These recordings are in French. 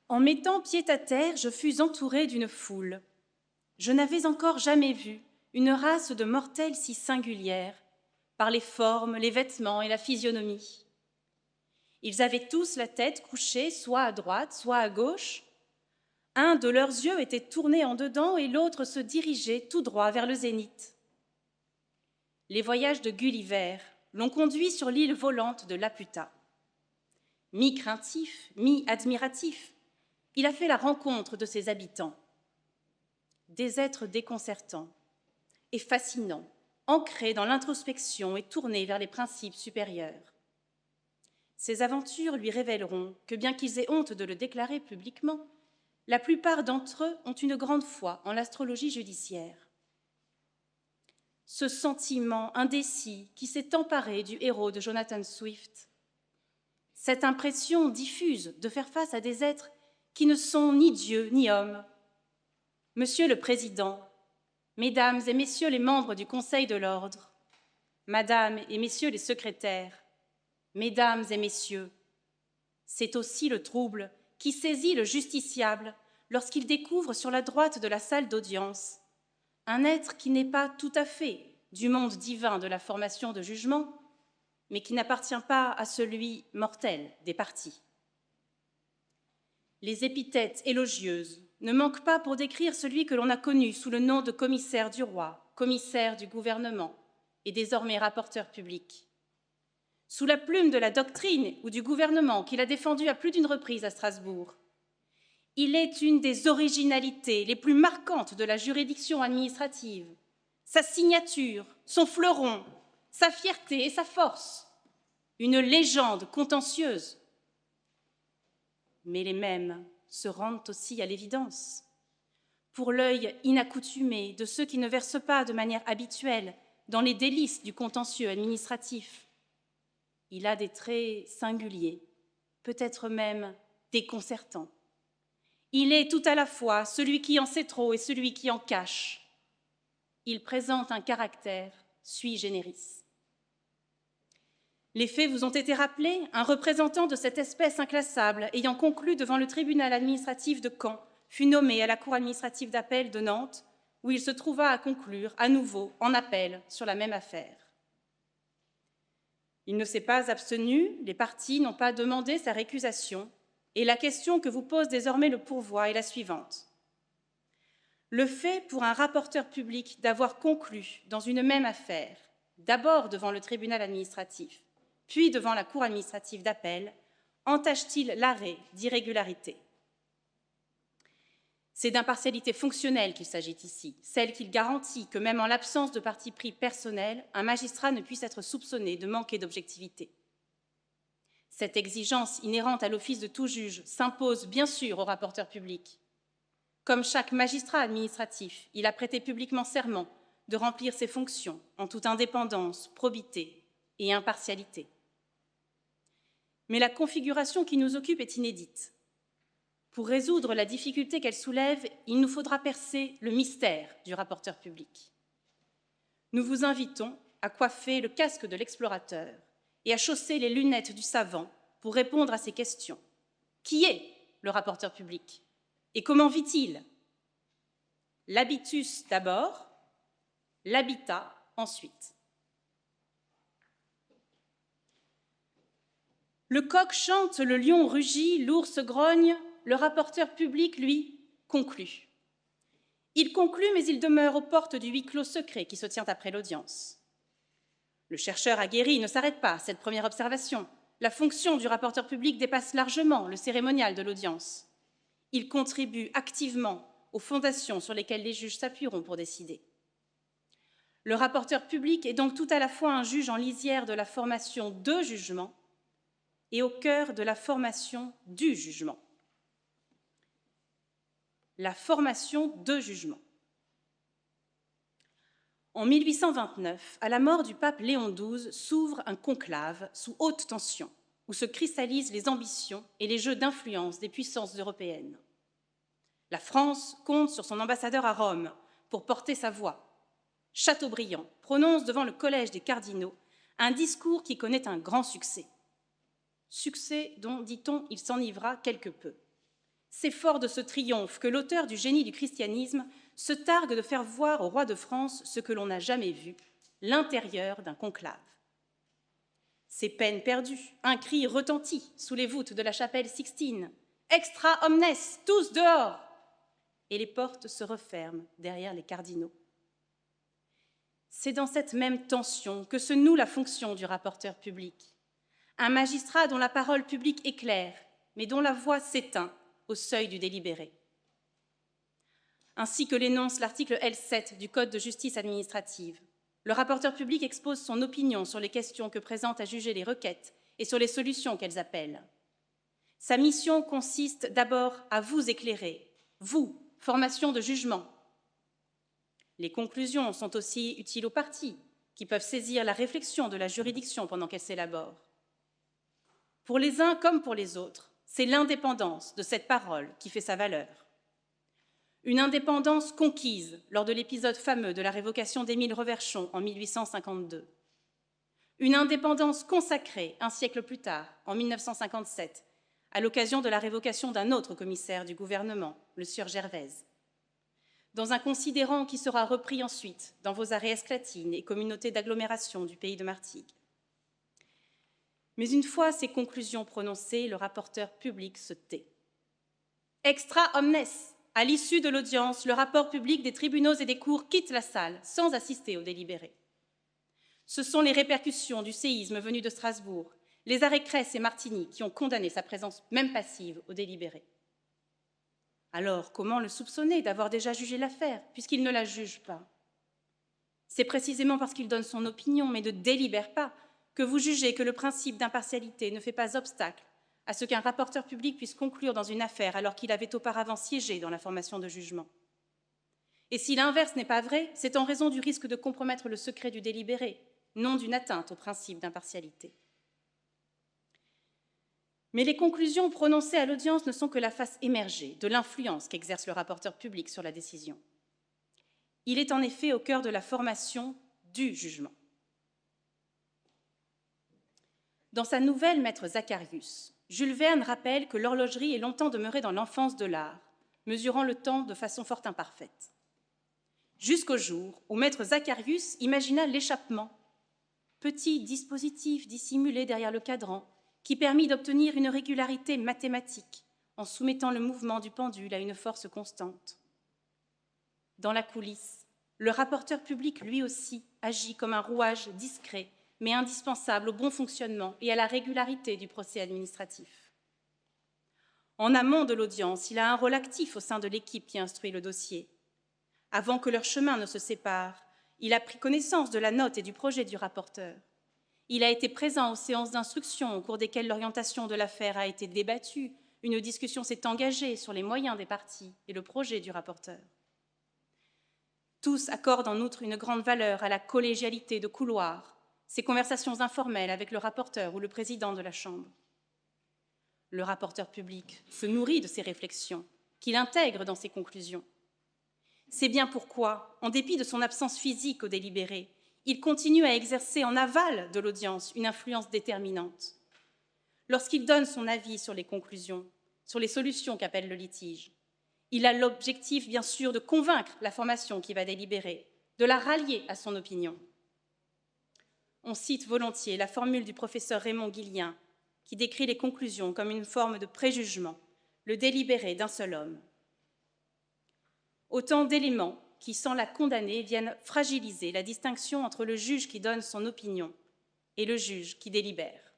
En mettant pied à terre, je fus entourée d'une foule. Je n'avais encore jamais vu une race de mortels si singulière, par les formes, les vêtements et la physionomie. Ils avaient tous la tête couchée soit à droite, soit à gauche. Un de leurs yeux était tourné en dedans et l'autre se dirigeait tout droit vers le zénith. Les voyages de Gulliver l'ont conduit sur l'île volante de Laputa. Mi-craintif, mi-admiratif, il a fait la rencontre de ses habitants. Des êtres déconcertants et fascinants, ancrés dans l'introspection et tournés vers les principes supérieurs. Ces aventures lui révéleront que, bien qu'ils aient honte de le déclarer publiquement, la plupart d'entre eux ont une grande foi en l'astrologie judiciaire. Ce sentiment indécis qui s'est emparé du héros de Jonathan Swift, cette impression diffuse de faire face à des êtres qui ne sont ni Dieu ni hommes. Monsieur le Président, Mesdames et Messieurs les membres du Conseil de l'Ordre, Madame et Messieurs les secrétaires, Mesdames et Messieurs, c'est aussi le trouble qui saisit le justiciable lorsqu'il découvre sur la droite de la salle d'audience un être qui n'est pas tout à fait du monde divin de la formation de jugement, mais qui n'appartient pas à celui mortel des parties. Les épithètes élogieuses ne manquent pas pour décrire celui que l'on a connu sous le nom de commissaire du roi, commissaire du gouvernement et désormais rapporteur public. Sous la plume de la doctrine ou du gouvernement qu'il a défendu à plus d'une reprise à Strasbourg, il est une des originalités les plus marquantes de la juridiction administrative. Sa signature, son fleuron, sa fierté et sa force, une légende contentieuse. Mais les mêmes se rendent aussi à l'évidence. Pour l'œil inaccoutumé de ceux qui ne versent pas de manière habituelle dans les délices du contentieux administratif, il a des traits singuliers, peut-être même déconcertants. Il est tout à la fois celui qui en sait trop et celui qui en cache. Il présente un caractère sui generis. Les faits vous ont été rappelés. Un représentant de cette espèce inclassable ayant conclu devant le tribunal administratif de Caen fut nommé à la cour administrative d'appel de Nantes, où il se trouva à conclure à nouveau en appel sur la même affaire. Il ne s'est pas abstenu, les parties n'ont pas demandé sa récusation, et la question que vous pose désormais le pourvoi est la suivante. Le fait pour un rapporteur public d'avoir conclu dans une même affaire, d'abord devant le tribunal administratif, puis devant la cour administrative d'appel, entache-t-il l'arrêt d'irrégularité? C'est d'impartialité fonctionnelle qu'il s'agit ici, celle qu'il garantit que même en l'absence de parti pris personnel, un magistrat ne puisse être soupçonné de manquer d'objectivité. Cette exigence inhérente à l'office de tout juge s'impose bien sûr au rapporteur public. Comme chaque magistrat administratif, il a prêté publiquement serment de remplir ses fonctions en toute indépendance, probité et impartialité. Mais la configuration qui nous occupe est inédite. Pour résoudre la difficulté qu'elle soulève, il nous faudra percer le mystère du rapporteur public. Nous vous invitons à coiffer le casque de l'explorateur et à chausser les lunettes du savant pour répondre à ces questions. Qui est le rapporteur public et comment vit-il? L'habitus d'abord, l'habitat ensuite. Le coq chante, le lion rugit, l'ours grogne, le rapporteur public, lui, conclut. Il conclut, mais il demeure aux portes du huis clos secret qui se tient après l'audience. Le chercheur aguerri ne s'arrête pas à cette première observation. La fonction du rapporteur public dépasse largement le cérémonial de l'audience. Il contribue activement aux fondations sur lesquelles les juges s'appuieront pour décider. Le rapporteur public est donc tout à la fois un juge en lisière de la formation de jugement et au cœur de la formation du jugement. La formation de jugement. En 1829, à la mort du pape Léon XII, s'ouvre un conclave sous haute tension, où se cristallisent les ambitions et les jeux d'influence des puissances européennes. La France compte sur son ambassadeur à Rome pour porter sa voix. Chateaubriand prononce devant le collège des cardinaux un discours qui connaît un grand succès. Succès dont, dit-on, il s'enivra quelque peu. C'est fort de ce triomphe que l'auteur du Génie du christianisme se targue de faire voir au roi de France ce que l'on n'a jamais vu, l'intérieur d'un conclave. C'est peine perdue, un cri retentit sous les voûtes de la chapelle Sixtine. « Extra omnes, tous dehors !» Et les portes se referment derrière les cardinaux. C'est dans cette même tension que se noue la fonction du rapporteur public. Un magistrat dont la parole publique est claire, mais dont la voix s'éteint au seuil du délibéré. Ainsi que l'énonce l'article L7 du Code de justice administrative, le rapporteur public expose son opinion sur les questions que présentent à juger les requêtes et sur les solutions qu'elles appellent. Sa mission consiste d'abord à vous éclairer, vous, formation de jugement. Les conclusions sont aussi utiles aux parties, qui peuvent saisir la réflexion de la juridiction pendant qu'elle s'élabore. Pour les uns comme pour les autres, c'est l'indépendance de cette parole qui fait sa valeur. Une indépendance conquise lors de l'épisode fameux de la révocation d'Émile Reverchon en 1852. Une indépendance consacrée un siècle plus tard, en 1957, à l'occasion de la révocation d'un autre commissaire du gouvernement, le sieur Gervaise. Dans un considérant qui sera repris ensuite dans vos arrêts esclatines et communautés d'agglomération du pays de Martigues. Mais une fois ces conclusions prononcées, le rapporteur public se tait. Extra omnes, à l'issue de l'audience, le rapport public des tribunaux et des cours quitte la salle sans assister au délibéré. Ce sont les répercussions du séisme venu de Strasbourg, les arrêts Cress et Martigny qui ont condamné sa présence même passive au délibéré. Alors, comment le soupçonner d'avoir déjà jugé l'affaire, puisqu'il ne la juge pas? C'est précisément parce qu'il donne son opinion, mais ne délibère pas, que vous jugez que le principe d'impartialité ne fait pas obstacle à ce qu'un rapporteur public puisse conclure dans une affaire alors qu'il avait auparavant siégé dans la formation de jugement. Et si l'inverse n'est pas vrai, c'est en raison du risque de compromettre le secret du délibéré, non d'une atteinte au principe d'impartialité. Mais les conclusions prononcées à l'audience ne sont que la face émergée de l'influence qu'exerce le rapporteur public sur la décision. Il est en effet au cœur de la formation du jugement. Dans sa nouvelle Maître Zacharius, Jules Verne rappelle que l'horlogerie est longtemps demeurée dans l'enfance de l'art, mesurant le temps de façon fort imparfaite. Jusqu'au jour où Maître Zacharius imagina l'échappement, petit dispositif dissimulé derrière le cadran, qui permit d'obtenir une régularité mathématique en soumettant le mouvement du pendule à une force constante. Dans la coulisse, le rapporteur public, lui aussi, agit comme un rouage discret, mais indispensable au bon fonctionnement et à la régularité du procès administratif. En amont de l'audience, il a un rôle actif au sein de l'équipe qui instruit le dossier. Avant que leurs chemins ne se séparent, il a pris connaissance de la note et du projet du rapporteur. Il a été présent aux séances d'instruction au cours desquelles l'orientation de l'affaire a été débattue. Une discussion s'est engagée sur les moyens des parties et le projet du rapporteur. Tous accordent en outre une grande valeur à la collégialité de couloir, ces conversations informelles avec le rapporteur ou le président de la Chambre. Le rapporteur public se nourrit de ces réflexions, qu'il intègre dans ses conclusions. C'est bien pourquoi, en dépit de son absence physique au délibéré, il continue à exercer en aval de l'audience une influence déterminante. Lorsqu'il donne son avis sur les conclusions, sur les solutions qu'appelle le litige, il a l'objectif, bien sûr, de convaincre la formation qui va délibérer, de la rallier à son opinion. On cite volontiers la formule du professeur Raymond Guillien, qui décrit les conclusions comme une forme de préjugement, le délibéré d'un seul homme. Autant d'éléments qui, sans la condamner, viennent fragiliser la distinction entre le juge qui donne son opinion et le juge qui délibère.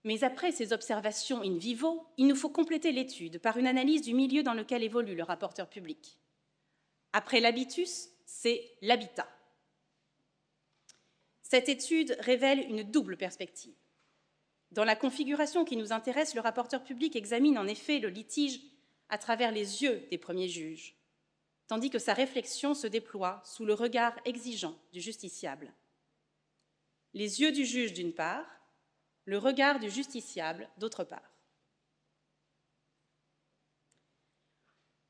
Mais après ces observations in vivo, il nous faut compléter l'étude par une analyse du milieu dans lequel évolue le rapporteur public. Après l'habitus, c'est l'habitat. Cette étude révèle une double perspective. Dans la configuration qui nous intéresse, le rapporteur public examine en effet le litige à travers les yeux des premiers juges, tandis que sa réflexion se déploie sous le regard exigeant du justiciable. Les yeux du juge d'une part, le regard du justiciable d'autre part.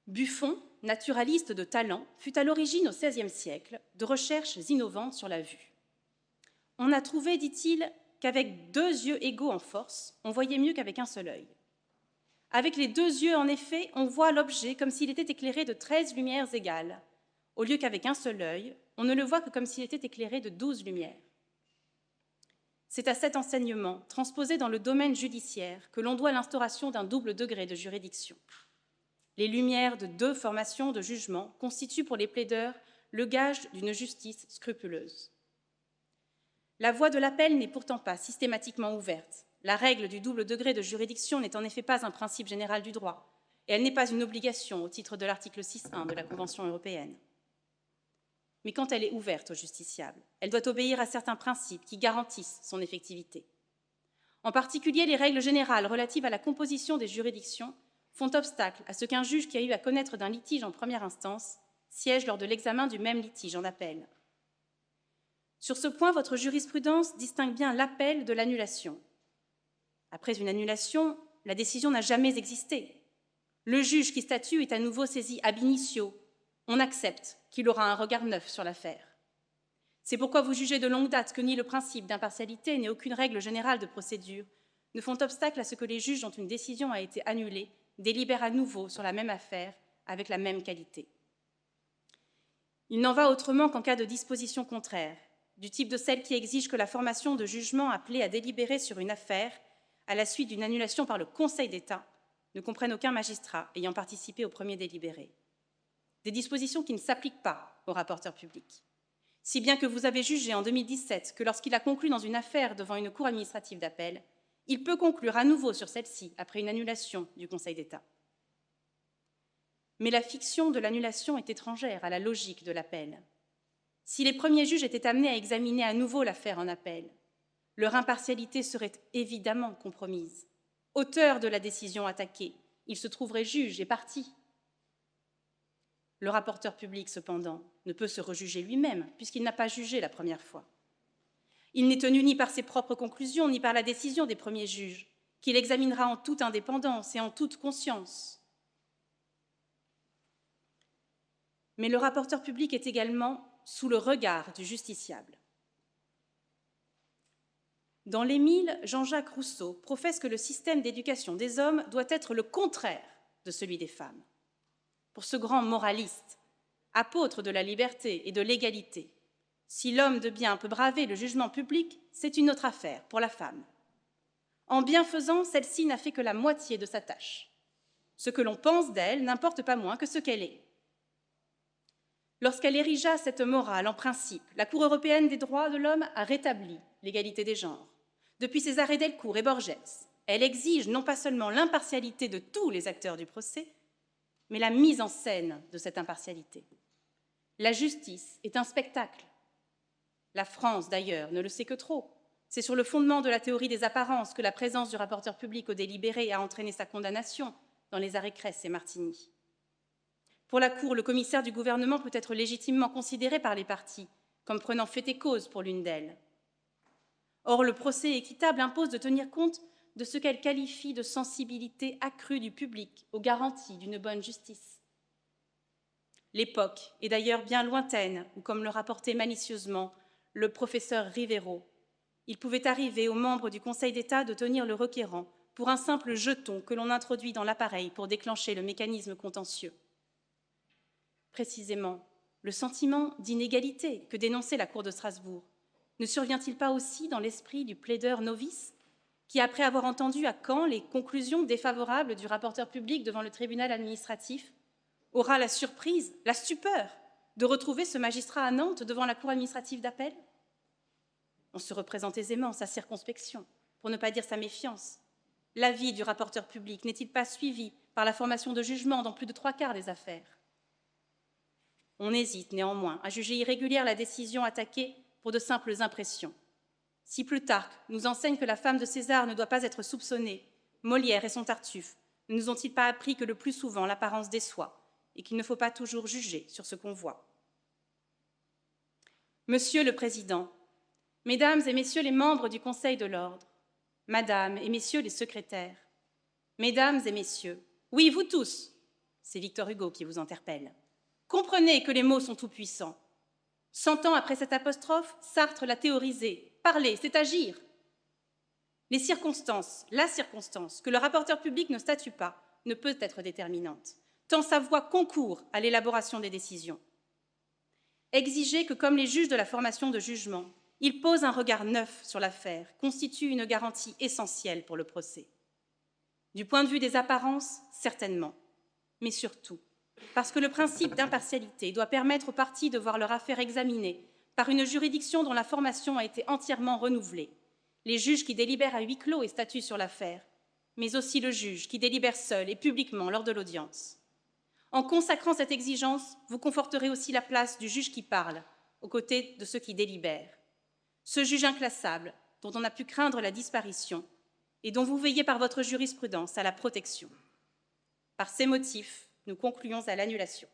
Buffon, naturaliste de talent, fut à l'origine au XVIe siècle de recherches innovantes sur la vue. On a trouvé, dit-il, qu'avec 2 yeux égaux en force, on voyait mieux qu'avec un seul œil. Avec les 2 yeux, en effet, on voit l'objet comme s'il était éclairé de 13 lumières égales, au lieu qu'avec un seul œil, on ne le voit que comme s'il était éclairé de 12 lumières. C'est à cet enseignement, transposé dans le domaine judiciaire, que l'on doit l'instauration d'un double degré de juridiction. Les lumières de 2 formations de jugement constituent pour les plaideurs le gage d'une justice scrupuleuse. La voie de l'appel n'est pourtant pas systématiquement ouverte. La règle du double degré de juridiction n'est en effet pas un principe général du droit, et elle n'est pas une obligation au titre de l'article 6.1 de la Convention européenne. Mais quand elle est ouverte au justiciable, elle doit obéir à certains principes qui garantissent son effectivité. En particulier, les règles générales relatives à la composition des juridictions font obstacle à ce qu'un juge qui a eu à connaître d'un litige en première instance siège lors de l'examen du même litige en appel. Sur ce point, votre jurisprudence distingue bien l'appel de l'annulation. Après une annulation, la décision n'a jamais existé. Le juge qui statue est à nouveau saisi ab initio. On accepte qu'il aura un regard neuf sur l'affaire. C'est pourquoi vous jugez de longue date que ni le principe d'impartialité ni aucune règle générale de procédure ne font obstacle à ce que les juges dont une décision a été annulée délibèrent à nouveau sur la même affaire avec la même qualité. Il n'en va autrement qu'en cas de disposition contraire, du type de celle qui exige que la formation de jugement appelée à délibérer sur une affaire à la suite d'une annulation par le Conseil d'État ne comprenne aucun magistrat ayant participé au premier délibéré. Des dispositions qui ne s'appliquent pas au rapporteur public. Si bien que vous avez jugé en 2017 que lorsqu'il a conclu dans une affaire devant une cour administrative d'appel, il peut conclure à nouveau sur celle-ci après une annulation du Conseil d'État. Mais la fiction de l'annulation est étrangère à la logique de l'appel. Si les premiers juges étaient amenés à examiner à nouveau l'affaire en appel, leur impartialité serait évidemment compromise. Auteur de la décision attaquée, ils se trouveraient juges et parties. Le rapporteur public, cependant, ne peut se rejuger lui-même, puisqu'il n'a pas jugé la première fois. Il n'est tenu ni par ses propres conclusions, ni par la décision des premiers juges, qu'il examinera en toute indépendance et en toute conscience. Mais le rapporteur public est également sous le regard du justiciable. Dans l'Émile, Jean-Jacques Rousseau professe que le système d'éducation des hommes doit être le contraire de celui des femmes. Pour ce grand moraliste, apôtre de la liberté et de l'égalité, si l'homme de bien peut braver le jugement public, c'est une autre affaire pour la femme. En bienfaisant, celle-ci n'a fait que la moitié de sa tâche. Ce que l'on pense d'elle n'importe pas moins que ce qu'elle est. Lorsqu'elle érigea cette morale en principe, la Cour européenne des droits de l'homme a rétabli l'égalité des genres. Depuis ses arrêts Delcourt et Borges, elle exige non pas seulement l'impartialité de tous les acteurs du procès, mais la mise en scène de cette impartialité. La justice est un spectacle. La France, d'ailleurs, ne le sait que trop. C'est sur le fondement de la théorie des apparences que la présence du rapporteur public au délibéré a entraîné sa condamnation dans les arrêts Cress et Martigny. Pour la Cour, le commissaire du gouvernement peut être légitimement considéré par les parties comme prenant fait et cause pour l'une d'elles. Or, le procès équitable impose de tenir compte de ce qu'elle qualifie de sensibilité accrue du public aux garanties d'une bonne justice. L'époque est d'ailleurs bien lointaine où, comme le rapportait malicieusement le professeur Rivero, il pouvait arriver aux membres du Conseil d'État de tenir le requérant pour un simple jeton que l'on introduit dans l'appareil pour déclencher le mécanisme contentieux. Précisément, le sentiment d'inégalité que dénonçait la Cour de Strasbourg ne survient-il pas aussi dans l'esprit du plaideur novice qui, après avoir entendu à Caen les conclusions défavorables du rapporteur public devant le tribunal administratif, aura la surprise, la stupeur de retrouver ce magistrat à Nantes devant la cour administrative d'appel? On se représente aisément sa circonspection, pour ne pas dire sa méfiance. L'avis du rapporteur public n'est-il pas suivi par la formation de jugement dans plus de 3/4 des affaires? On hésite néanmoins à juger irrégulière la décision attaquée pour de simples impressions. Si Plutarque nous enseigne que la femme de César ne doit pas être soupçonnée, Molière et son Tartuffe ne nous ont-ils pas appris que le plus souvent l'apparence déçoit et qu'il ne faut pas toujours juger sur ce qu'on voit? Monsieur le Président, Mesdames et Messieurs les membres du Conseil de l'Ordre, Madame et Messieurs les secrétaires, Mesdames et Messieurs, oui, vous tous, c'est Victor Hugo qui vous interpelle, comprenez que les mots sont tout-puissants. 100 ans après cette apostrophe, Sartre l'a théorisé. Parler, c'est agir. la circonstance que le rapporteur public ne statue pas ne peut être déterminante, tant sa voix concourt à l'élaboration des décisions. Exiger que, comme les juges de la formation de jugement, il pose un regard neuf sur l'affaire constitue une garantie essentielle pour le procès. Du point de vue des apparences, certainement, mais surtout parce que le principe d'impartialité doit permettre aux parties de voir leur affaire examinée par une juridiction dont la formation a été entièrement renouvelée, les juges qui délibèrent à huis clos et statuent sur l'affaire, mais aussi le juge qui délibère seul et publiquement lors de l'audience. En consacrant cette exigence, vous conforterez aussi la place du juge qui parle, aux côtés de ceux qui délibèrent. Ce juge inclassable, dont on a pu craindre la disparition, et dont vous veillez par votre jurisprudence à la protection. Par ces motifs, nous concluons à l'annulation.